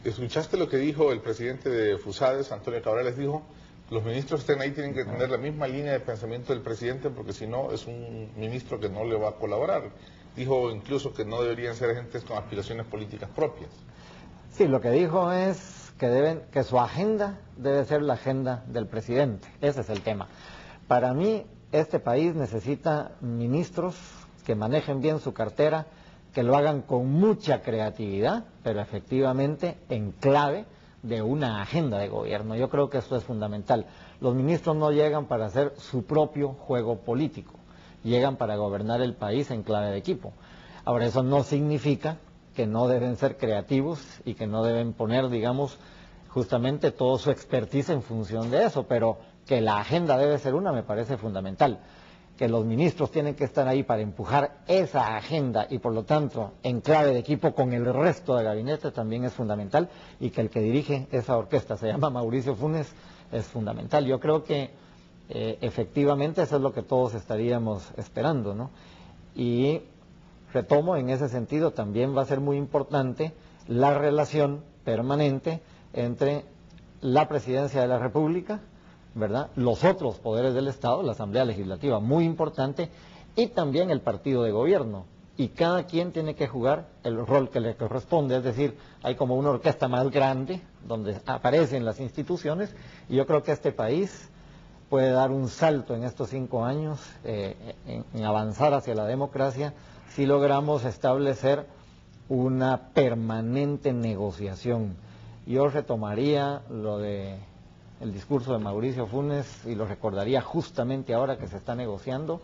¿Escuchaste lo que dijo el presidente de FUSADES, Antonio Cabrales? Dijo, los ministros que estén ahí tienen que tener la misma línea de pensamiento del presidente porque si no es un ministro que no le va a colaborar. Dijo incluso que no deberían ser agentes con aspiraciones políticas propias. Sí, lo que dijo es que su agenda debe ser la agenda del presidente. Ese es el tema. Para mí, este país necesita ministros que manejen bien su cartera, que lo hagan con mucha creatividad, pero efectivamente en clave de una agenda de gobierno. Yo creo que esto es fundamental. Los ministros no llegan para hacer su propio juego político, llegan para gobernar el país en clave de equipo. Ahora, eso no significa que no deben ser creativos y que no deben poner, digamos, justamente todo su expertise en función de eso, pero que la agenda debe ser una, me parece fundamental. Que los ministros tienen que estar ahí para empujar esa agenda y por lo tanto en clave de equipo con el resto del gabinete también es fundamental, y que el que dirige esa orquesta se llama Mauricio Funes es fundamental. Yo creo que efectivamente eso es lo que todos estaríamos esperando, ¿no? Y retomo, en ese sentido también va a ser muy importante la relación permanente entre la Presidencia de la República, ¿verdad?, los otros poderes del Estado, la Asamblea Legislativa, muy importante, y también el partido de gobierno. Y cada quien tiene que jugar el rol que le corresponde, es decir, hay como una orquesta más grande donde aparecen las instituciones, y yo creo que este país puede dar un salto en estos 5 años en avanzar hacia la democracia si logramos establecer una permanente negociación. Yo retomaría lo de el discurso de Mauricio Funes y lo recordaría justamente ahora que se está negociando,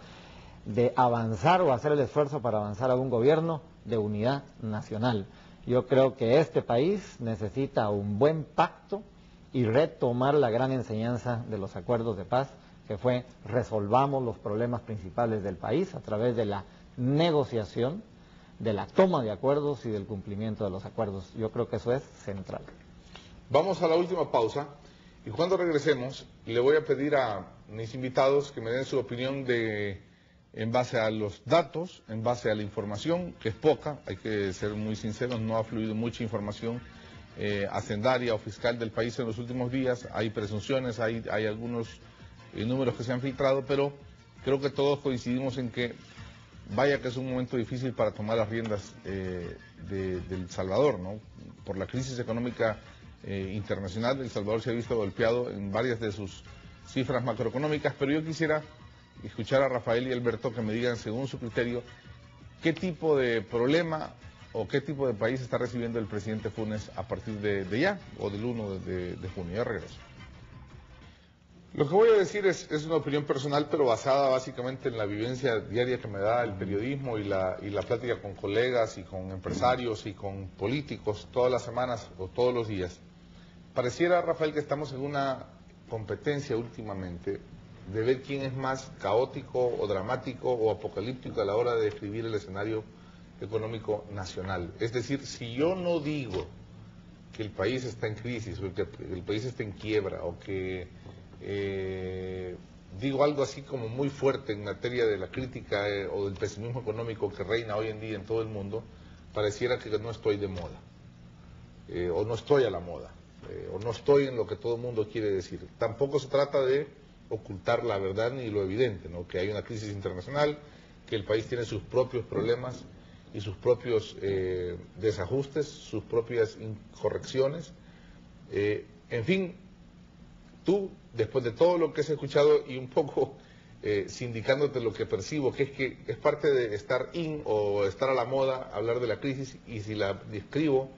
de avanzar o hacer el esfuerzo para avanzar a un gobierno de unidad nacional. Yo creo que este país necesita un buen pacto y retomar la gran enseñanza de los acuerdos de paz, que fue resolvamos los problemas principales del país a través de la negociación, de la toma de acuerdos y del cumplimiento de los acuerdos. Yo creo que eso es central. Vamos a la última pausa. Y cuando regresemos, le voy a pedir a mis invitados que me den su opinión en base a los datos, en base a la información, que es poca, hay que ser muy sinceros, no ha fluido mucha información hacendaria o fiscal del país en los últimos días, hay presunciones, hay algunos números que se han filtrado, pero creo que todos coincidimos en que vaya que es un momento difícil para tomar las riendas de El Salvador, ¿no? Por la crisis económica internacional, El Salvador se ha visto golpeado en varias de sus cifras macroeconómicas, pero yo quisiera escuchar a Rafael y Alberto que me digan, según su criterio, qué tipo de problema o qué tipo de país está recibiendo el presidente Funes a partir de ya, o del 1 de junio. Ya regreso. Lo que voy a decir es una opinión personal, pero basada básicamente en la vivencia diaria que me da el periodismo y la plática con colegas y con empresarios y con políticos todas las semanas o todos los días. Pareciera, Rafael, que estamos en una competencia últimamente de ver quién es más caótico o dramático o apocalíptico a la hora de describir el escenario económico nacional. Es decir, si yo no digo que el país está en crisis o que el país está en quiebra o que digo algo así como muy fuerte en materia de la crítica o del pesimismo económico que reina hoy en día en todo el mundo, pareciera que no estoy de moda o no estoy a la moda. O no estoy en lo que todo el mundo quiere decir. Tampoco se trata de ocultar la verdad ni lo evidente, ¿no? Que hay una crisis internacional, que el país tiene sus propios problemas y sus propios desajustes, sus propias incorrecciones. En fin, tú, después de todo lo que has escuchado y un poco sindicándote lo que percibo, que es parte de estar o estar a la moda, hablar de la crisis, y si la describo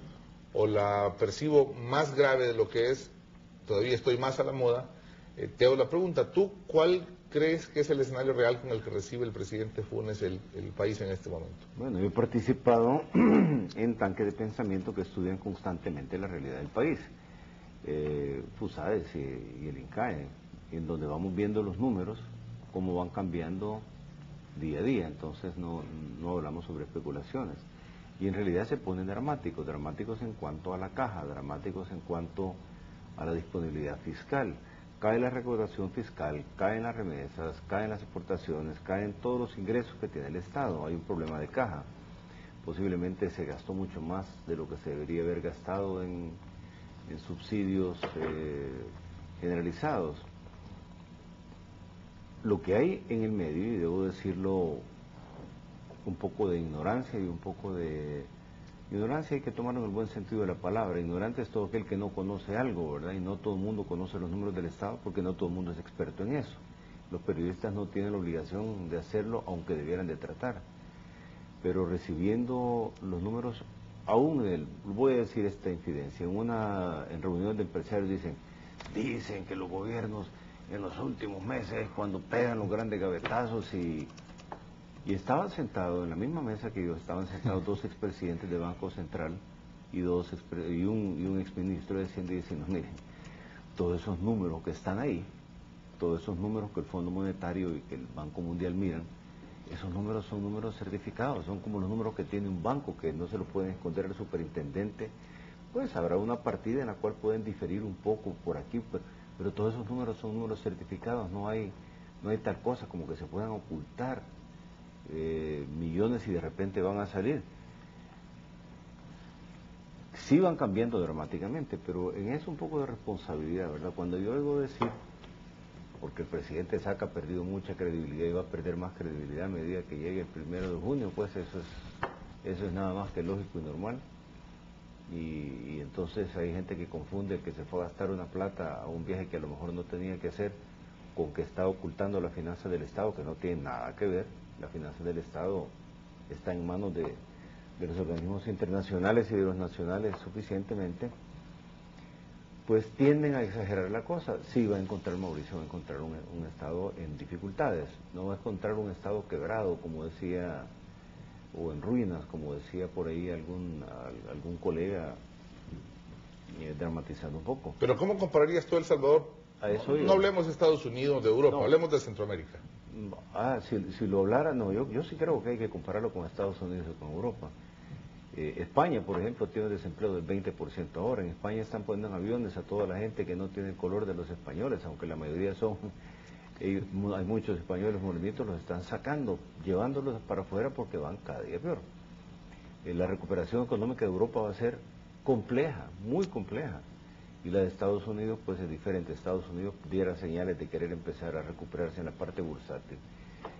o la percibo más grave de lo que es, todavía estoy más a la moda, te hago la pregunta, ¿tú cuál crees que es el escenario real con el que recibe el presidente Funes el país en este momento? Bueno, yo he participado en tanques de pensamiento que estudian constantemente la realidad del país, FUSADES y el INCAE, en donde vamos viendo los números, cómo van cambiando día a día, entonces no hablamos sobre especulaciones. Y en realidad se ponen dramáticos en cuanto a la caja, dramáticos en cuanto a la disponibilidad fiscal. Cae la recaudación fiscal, caen las remesas, caen las exportaciones, caen todos los ingresos que tiene el Estado. Hay un problema de caja. Posiblemente se gastó mucho más de lo que se debería haber gastado en en subsidios generalizados. Lo que hay en el medio, y debo decirlo, un poco de ignorancia y un poco de... Ignorancia hay que tomarlo en el buen sentido de la palabra. Ignorante es todo aquel que no conoce algo, ¿verdad? Y no todo el mundo conoce los números del Estado porque no todo el mundo es experto en eso. Los periodistas no tienen la obligación de hacerlo, aunque debieran de tratar. Pero recibiendo los números, aún voy a decir esta infidencia, en reuniones de empresarios dicen que los gobiernos en los últimos meses cuando pegan los grandes gavetazos y estaban sentados en la misma mesa que yo, estaban sentados dos expresidentes de Banco Central y un exministro de Hacienda diciendo, miren, todos esos números que están ahí, todos esos números que el Fondo Monetario y que el Banco Mundial miran, esos números son números certificados, son como los números que tiene un banco que no se los pueden esconder al superintendente. Pues habrá una partida en la cual pueden diferir un poco por aquí, pero todos esos números son números certificados, no hay tal cosa como que se puedan ocultar millones y de repente van a salir. Sí van cambiando dramáticamente, pero en eso un poco de responsabilidad, ¿verdad? Cuando yo oigo decir, porque el presidente Saca ha perdido mucha credibilidad y va a perder más credibilidad a medida que llegue el 1 de junio, pues eso es nada más que lógico y normal. Y entonces hay gente que confunde que se fue a gastar una plata a un viaje que a lo mejor no tenía que hacer con que está ocultando las finanzas del Estado, que no tiene nada que ver. Las finanzas del Estado están en manos de los organismos internacionales y de los nacionales suficientemente, pues tienden a exagerar la cosa. Sí va a encontrar Mauricio, va a encontrar un Estado en dificultades, no va a encontrar un Estado quebrado, como decía, o en ruinas, como decía por ahí algún colega, dramatizando un poco. Pero ¿cómo compararías tú El Salvador? A eso no hablemos de Estados Unidos, de Europa, no. Hablemos de Centroamérica. Si lo hablara, no, yo sí creo que hay que compararlo con Estados Unidos y con Europa. España, por ejemplo, tiene un desempleo del 20% ahora. En España están poniendo en aviones a toda la gente que no tiene el color de los españoles, aunque la mayoría son, hay muchos españoles morenitos, los están sacando, llevándolos para afuera porque van cada día peor. La recuperación económica de Europa va a ser compleja, muy compleja. Y la de Estados Unidos pues es diferente. Estados Unidos diera señales de querer empezar a recuperarse en la parte bursátil.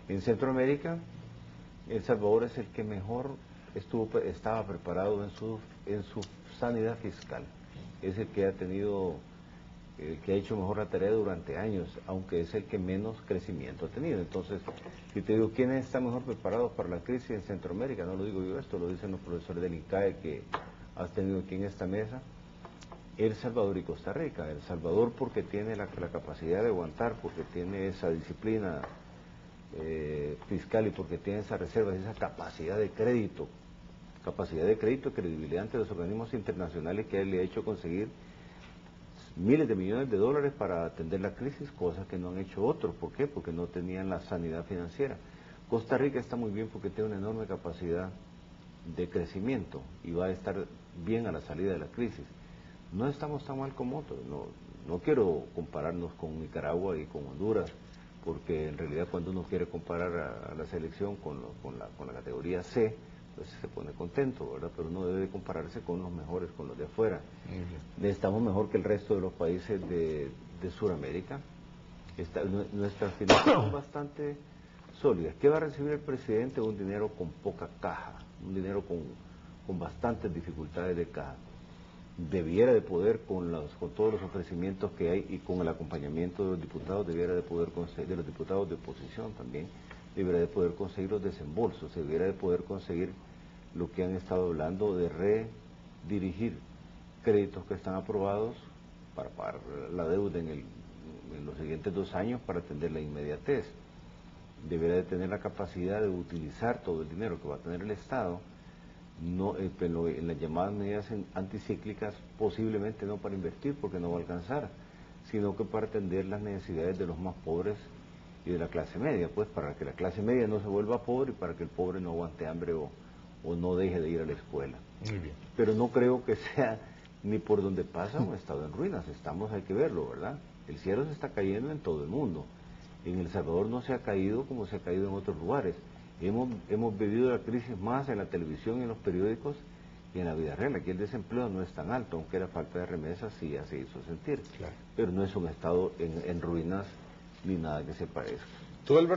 En Centroamérica, El Salvador es el que mejor estaba preparado en su sanidad fiscal. Es el que ha hecho mejor la tarea durante años, aunque es el que menos crecimiento ha tenido. Entonces, si te digo, ¿quiénes están mejor preparados para la crisis en Centroamérica? No lo digo yo esto, lo dicen los profesores del INCAE que has tenido aquí en esta mesa. El Salvador y Costa Rica. El Salvador porque tiene la capacidad de aguantar, porque tiene esa disciplina fiscal y porque tiene esas reservas, esa capacidad de crédito, credibilidad ante los organismos internacionales que le ha hecho conseguir miles de millones de dólares para atender la crisis, cosas que no han hecho otros. ¿Por qué? Porque no tenían la sanidad financiera. Costa Rica está muy bien porque tiene una enorme capacidad de crecimiento y va a estar bien a la salida de la crisis. No estamos tan mal como otros. No quiero compararnos con Nicaragua y con Honduras, porque en realidad cuando uno quiere comparar a la selección con la categoría C, pues se pone contento, ¿verdad? Pero no debe compararse con los mejores, con los de afuera. Estamos mejor que el resto de los países de Sudamérica. Nuestras finanzas son bastante sólidas. ¿Qué va a recibir el presidente? Un dinero con poca caja, un dinero con bastantes dificultades de caja. Debiera de poder, con todos los ofrecimientos que hay y con el acompañamiento de los diputados, debiera de poder conseguir, de los diputados de oposición también, debiera de poder conseguir los desembolsos, debiera de poder conseguir lo que han estado hablando de redirigir créditos que están aprobados para pagar la deuda en los siguientes 2 años para atender la inmediatez. Debiera de tener la capacidad de utilizar todo el dinero que va a tener el Estado, no, en las llamadas medidas anticíclicas, posiblemente no para invertir porque no va a alcanzar, sino que para atender las necesidades de los más pobres y de la clase media, pues para que la clase media no se vuelva pobre y para que el pobre no aguante hambre o no deje de ir a la escuela. Muy bien. Pero no creo que sea ni por donde pasa un estado en ruinas. Hay que verlo, ¿verdad? El cielo se está cayendo en todo el mundo. En El Salvador no se ha caído como se ha caído en otros lugares. Hemos vivido la crisis más en la televisión y en los periódicos Y en la vida real, aquí el desempleo no es tan alto, aunque la falta de remesas sí ya se hizo sentir. Claro. Pero no es un estado en ruinas ni nada que se parezca. Tú, Alberto,